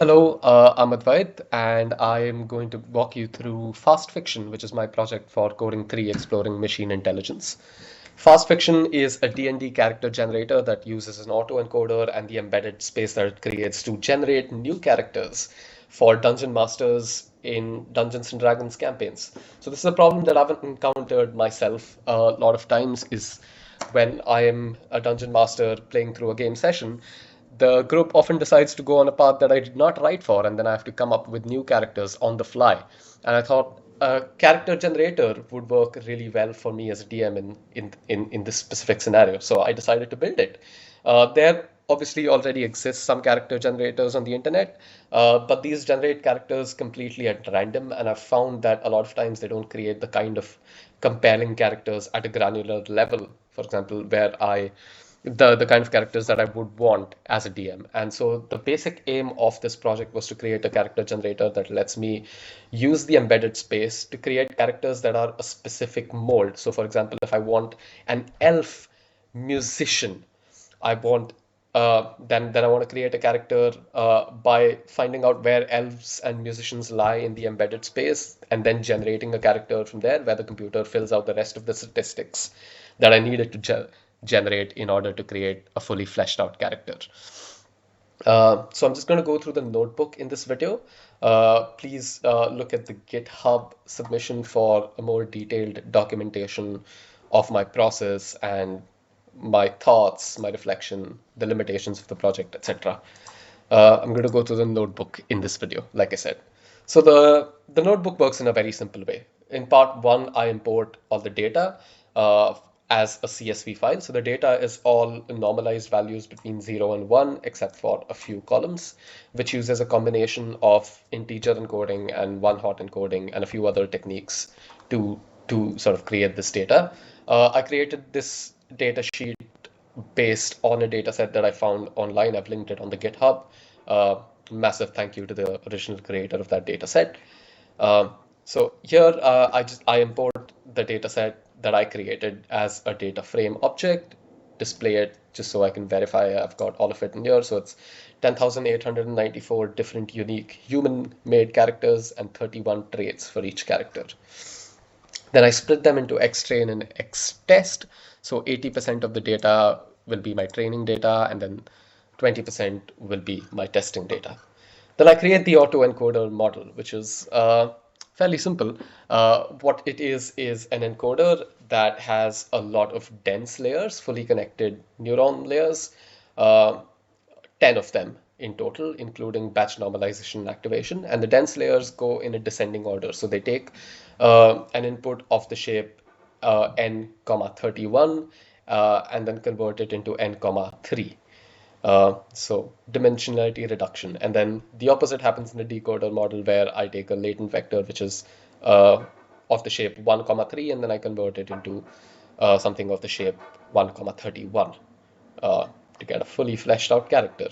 Hello, I'm Advait, and I am going to walk you through Fast Fiction, which is my project for Coding 3 Exploring Machine Intelligence. Fast Fiction is a D&D character generator that uses an autoencoder and the embedded space that it creates to generate new characters for dungeon masters in Dungeons and Dragons campaigns. So this is a problem that I've encountered myself a lot of times is when I am a dungeon master playing through a game session, the group often decides to go on a path that I did not write for, and then I have to come up with new characters on the fly. And I thought a character generator would work really well for me as a DM in this specific scenario. So I decided to build it. There obviously already exists some character generators on the internet, but these generate characters completely at random, and I've found that a lot of times they don't create the kind of compelling characters at a granular level. For example, where I the kind of characters that I would want as a DM. And so the basic aim of this project was to create a character generator that lets me use the embedded space to create characters that are a specific mold. So for example, if I want an elf musician, I want then I want to create a character by finding out where elves and musicians lie in the embedded space, and then generating a character from there where the computer fills out the rest of the statistics that I needed to generate in order to create a fully fleshed out character. So I'm just going to go through the notebook in this video. Please look at the GitHub submission for a more detailed documentation of my process and my thoughts, my reflection, the limitations of the project, etc. I'm going to go through the notebook in this video, like I said. So the notebook works in a very simple way. In part one, I import all the data as a CSV file. So the data is all normalized values between 0 and 1, except for a few columns, which uses a combination of integer encoding and one-hot encoding and a few other techniques to, to sort of create this data. I created this data sheet based on a data set that I found online. I've linked it on the GitHub. Massive thank you to the original creator of that data set. So here I import the data set that I created as a data frame object, display it just so I can verify I've got all of it in here. So it's 10,894 different unique human-made characters and 31 traits for each character. Then I split them into X-train and X-test. So 80% of the data will be my training data, and then 20% will be my testing data. Then I create the autoencoder model, which is fairly simple. What it is an encoder that has a lot of dense layers, fully connected neuron layers, uh, 10 of them in total, including batch normalization and activation. And the dense layers go in a descending order. So they take an input of the shape n comma 31 and then convert it into n comma 3. So dimensionality reduction. And then the opposite happens in the decoder model where I take a latent vector, which is of the shape 1 comma 3, and then I convert it into something of the shape 1 comma 31 to get a fully fleshed out character.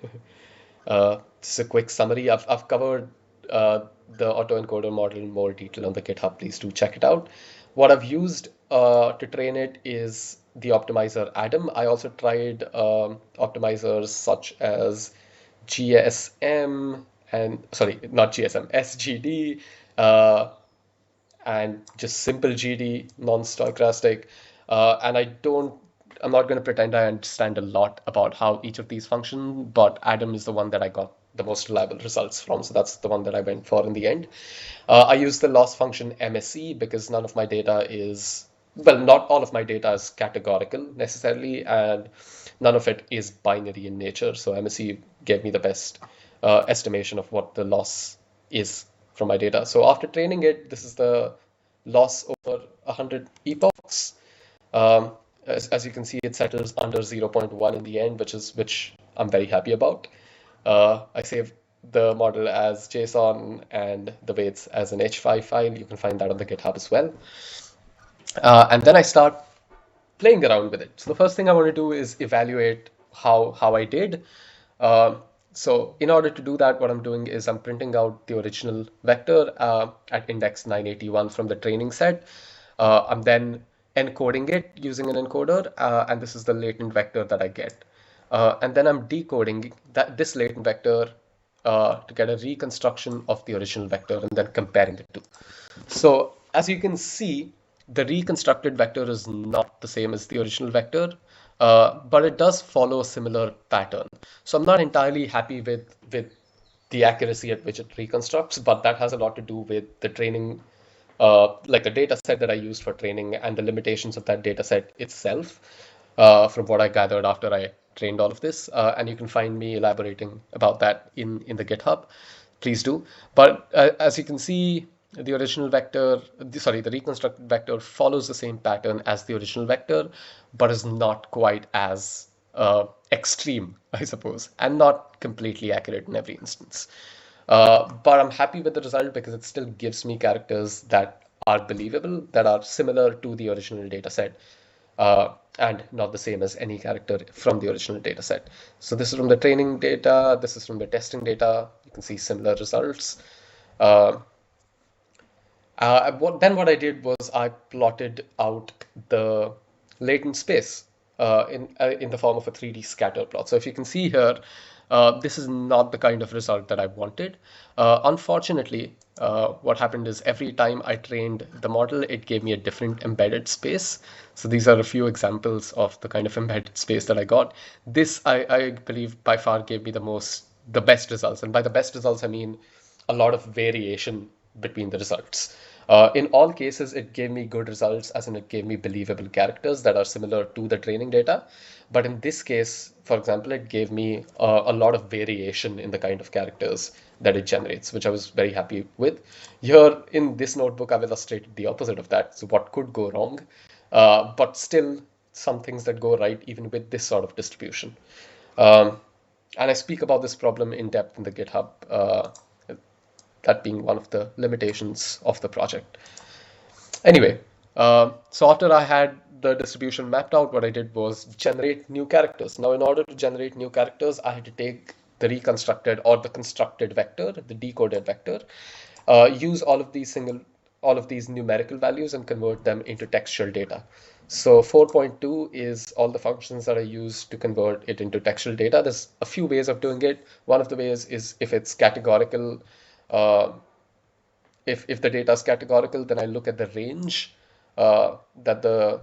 This is a quick summary. I've covered the autoencoder model in more detail on the GitHub. Please do check it out. What I've used to train it is the optimizer Adam. I also tried optimizers such as GSM and sorry, not GSM, SGD, and just simple GD, non-stochastic. And I'm not going to pretend I understand a lot about how each of these function, but Adam is the one that I got the most reliable results from. So that's the one that I went for in the end. I use the loss function MSE because none of my data is, well, not all of my data is categorical necessarily, and none of it is binary in nature. So MSE gave me the best estimation of what the loss is from my data. So after training it, this is the loss over 100 epochs. As you can see, it settles under 0.1 in the end, which I'm very happy about. I saved the model as JSON and the weights as an H5 file. You can find that on the GitHub as well. And then I start playing around with it. So the first thing I want to do is evaluate how I did. So in order to do that, what I'm doing is I'm printing out the original vector at index 981 from the training set. I'm then encoding it using an encoder, and this is the latent vector that I get. And then I'm decoding this latent vector to get a reconstruction of the original vector and then comparing the two. So as you can see, the reconstructed vector is not the same as the original vector, but it does follow a similar pattern. So I'm not entirely happy with the accuracy at which it reconstructs, but that has a lot to do with the training, like the data set that I used for training and the limitations of that data set itself, from what I gathered after I trained all of this. And you can find me elaborating about that in the GitHub. Please do. But as you can see, the original vector, the reconstructed vector follows the same pattern as the original vector, but is not quite as extreme, I suppose, and not completely accurate in every instance. But I'm happy with the result because it still gives me characters that are believable, that are similar to the original data set, and not the same as any character from the original data set. So this is from the training data, this is from the testing data. You can see similar results. What I did was I plotted out the latent space in the form of a 3D scatter plot. So if you can see here, this is not the kind of result that I wanted. Unfortunately, what happened is every time I trained the model, it gave me a different embedded space. So these are a few examples of the kind of embedded space that I got. This, I believe, by far gave me the best results. And by the best results, I mean a lot of variation between the results. In all cases, it gave me good results, as in it gave me believable characters that are similar to the training data. But in this case, for example, it gave me a lot of variation in the kind of characters that it generates, which I was very happy with. Here in this notebook, I've illustrated the opposite of that. So what could go wrong, but still some things that go right even with this sort of distribution. And I speak about this problem in depth in the GitHub, that being one of the limitations of the project. Anyway, so after I had the distribution mapped out, what I did was generate new characters. Now, in order to generate new characters, I had to take the reconstructed or the constructed vector, the decoded vector, use all of these numerical values and convert them into textual data. So 4.2 is all the functions that I use to convert it into textual data. There's a few ways of doing it. One of the ways is if it's categorical. If the data is categorical, then I look at the range that the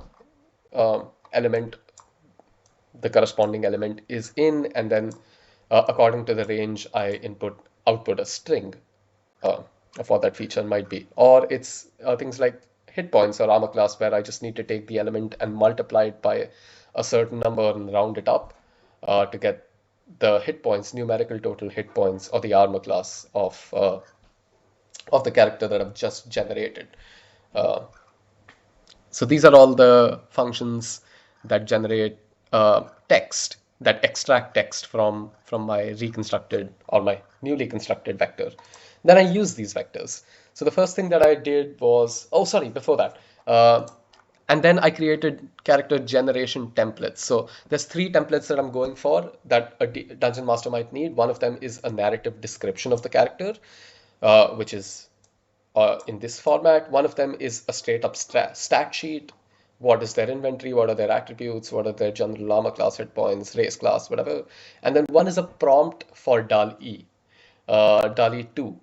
element, the corresponding element is in, and then according to the range, I output a string of what that feature might be. Or it's things like hit points or armor class, where I just need to take the element and multiply it by a certain number and round it up to get the hit points, numerical total hit points, or the armor class of the character that I've just generated. So these are all the functions that generate text, that extract text from my reconstructed or my newly constructed vector. Then I use these vectors. So the first thing that I did was, before that, and then I created character generation templates. So there's 3 templates that I'm going for that a Dungeon Master might need. One of them is a narrative description of the character, which is in this format. One of them is a straight up stat sheet. What is their inventory? What are their attributes? What are their general armor class, hit points, race class, whatever. And then one is a prompt for DALL-E, DALL-E 2.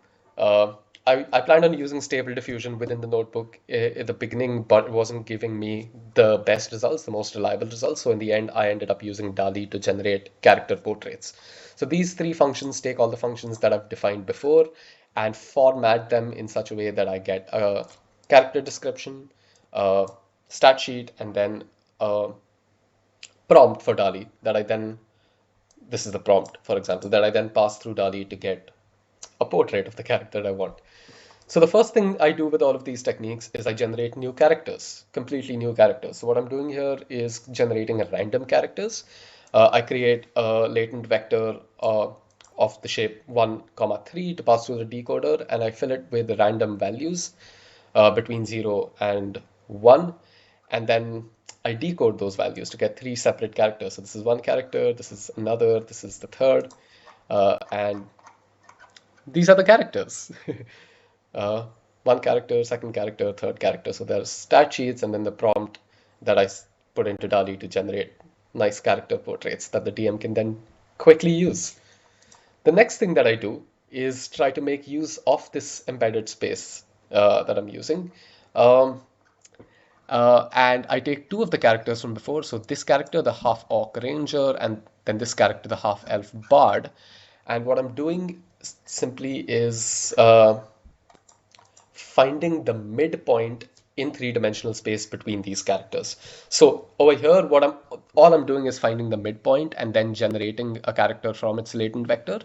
I planned on using Stable Diffusion within the notebook at the beginning, but it wasn't giving me the best results, the most reliable results. So in the end, I ended up using DALL-E to generate character portraits. So these 3 functions take all the functions that I've defined before and format them in such a way that I get a character description, a stat sheet, and then a prompt for DALL-E that I then, this is the prompt, for example, that I then pass through DALL-E to get a portrait of the character I want. So the first thing I do with all of these techniques is I generate new characters, completely new characters. So what I'm doing here is generating a random characters. I create a latent vector of the shape 1, 3 to pass through the decoder, and I fill it with random values between 0 and 1. And then I decode those values to get 3 separate characters. So this is one character, this is another, this is the third, and these are the characters. One character, second character, third character. So there's stat sheets and then the prompt that I put into DALL-E to generate nice character portraits that the DM can then quickly use. The next thing that I do is try to make use of this embedded space that I'm using. Um, and I take two of the characters from before. So this character, the half orc ranger, and then this character, the half elf bard. And what I'm doing simply is finding the midpoint in three-dimensional space between these characters. So over here, all I'm doing is finding the midpoint and then generating a character from its latent vector.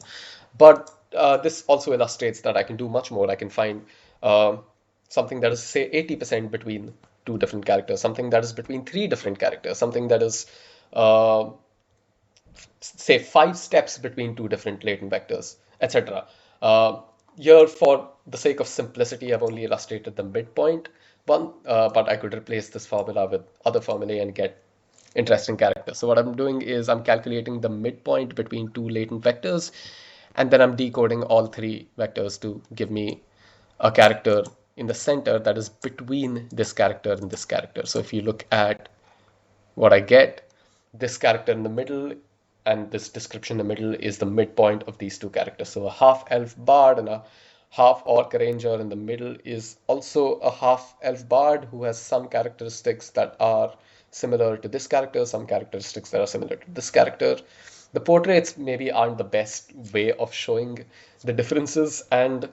But this also illustrates that I can do much more. I can find uh, something that is, say, 80% between two different characters, something that is between three different characters, something that is, uh, say, 5 steps between two different latent vectors, etc. Here, for the sake of simplicity, I've only illustrated the midpoint one, but I could replace this formula with other formulae and get interesting characters. So what I'm doing is I'm calculating the midpoint between two latent vectors, and then I'm decoding all three vectors to give me a character in the center that is between this character and this character. So if you look at what I get, this character in the middle and this description in the middle is the midpoint of these two characters. So a half elf bard and a half orc ranger in the middle is also a half elf bard who has some characteristics that are similar to this character, some characteristics that are similar to this character. The portraits maybe aren't the best way of showing the differences and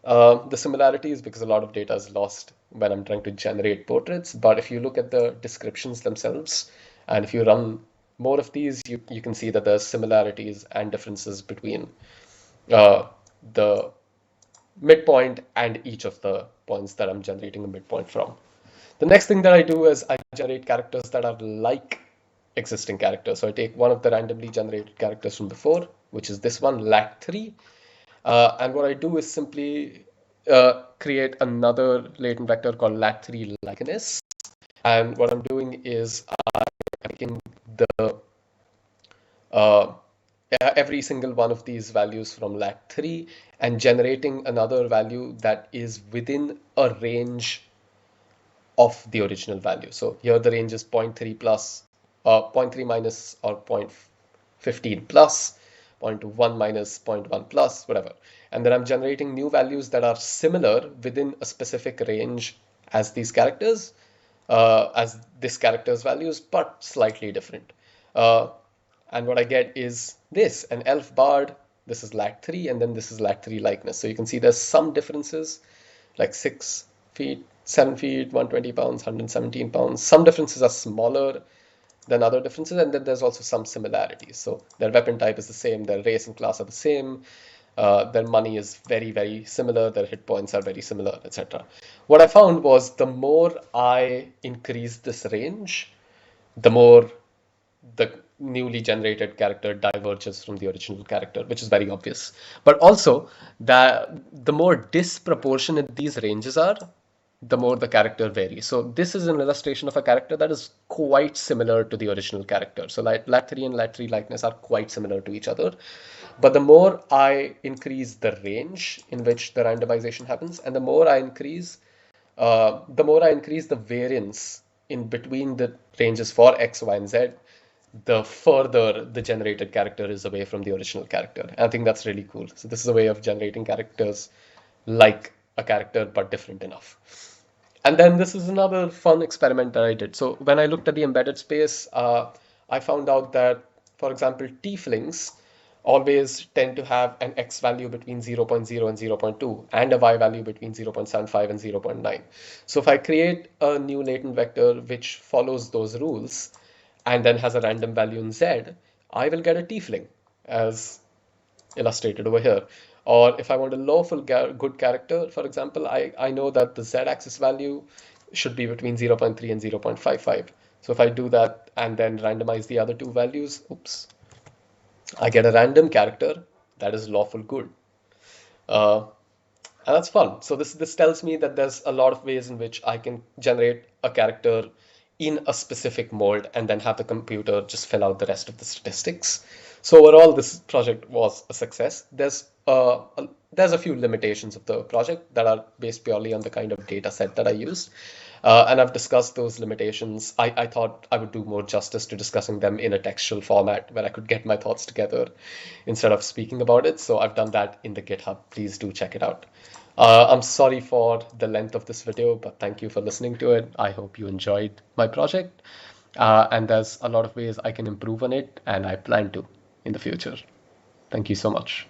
the similarities, because a lot of data is lost when I'm trying to generate portraits. But if you look at the descriptions themselves, and if you run more of these, you can see that there's similarities and differences between the midpoint and each of the points that I'm generating a midpoint from. The next thing that I do is I generate characters that are like existing characters. So I take one of the randomly generated characters from before, which is this one, lat3. And what I do is simply create another latent vector called lat3 likeness. And what I'm doing is I'm taking the every single one of these values from lat3 and generating another value that is within a range of the original value. So here the range is 0.3 plus, 0.3 minus, or 0.15 plus, 0.1 minus, 0.1 plus, whatever. And then I'm generating new values that are similar within a specific range as these characters, as this character's values, but slightly different. And what I get is this, an elf bard. This is lat3, and then this is lat3 likeness. So you can see there's some differences, like 6 feet, 7 feet, 120 pounds, 117 pounds. Some differences are smaller than other differences, and then there's also some similarities. So their weapon type is the same, their race and class are the same, their money is very, very similar, their hit points are very similar, etc. What I found was the more I increased this range, the more the newly generated character diverges from the original character, which is very obvious. But also, the more disproportionate these ranges are, the more the character varies. So this is an illustration of a character that is quite similar to the original character. So lat3 and lat3 likeness are quite similar to each other. But the more I increase the range in which the randomization happens, and the more I increase the variance in between the ranges for X, Y, and Z, the further the generated character is away from the original character. And I think that's really cool. So this is a way of generating characters like a character, but different enough. And then this is another fun experiment that I did. So when I looked at the embedded space, I found out that, for example, tieflings always tend to have an x value between 0.0 and 0.2 and a y value between 0.75 and 0.9. So if I create a new latent vector which follows those rules and then has a random value in z, I will get a tiefling, as illustrated over here. Or if I want a lawful good character, for example, I know that the z-axis value should be between 0.3 and 0.55. So if I do that and then randomize the other two values, oops, I get a random character that is lawful good. And that's fun. So this tells me that there's a lot of ways in which I can generate a character in a specific mold and then have the computer just fill out the rest of the statistics. So overall, this project was a success. There's a few limitations of the project that are based purely on the kind of data set that I used. And I've discussed those limitations. I thought I would do more justice to discussing them in a textual format where I could get my thoughts together instead of speaking about it. So I've done that in the GitHub. Please do check it out. I'm sorry for the length of this video, but thank you for listening to it. I hope you enjoyed my project. And there's a lot of ways I can improve on it, and I plan to in the future. Thank you so much.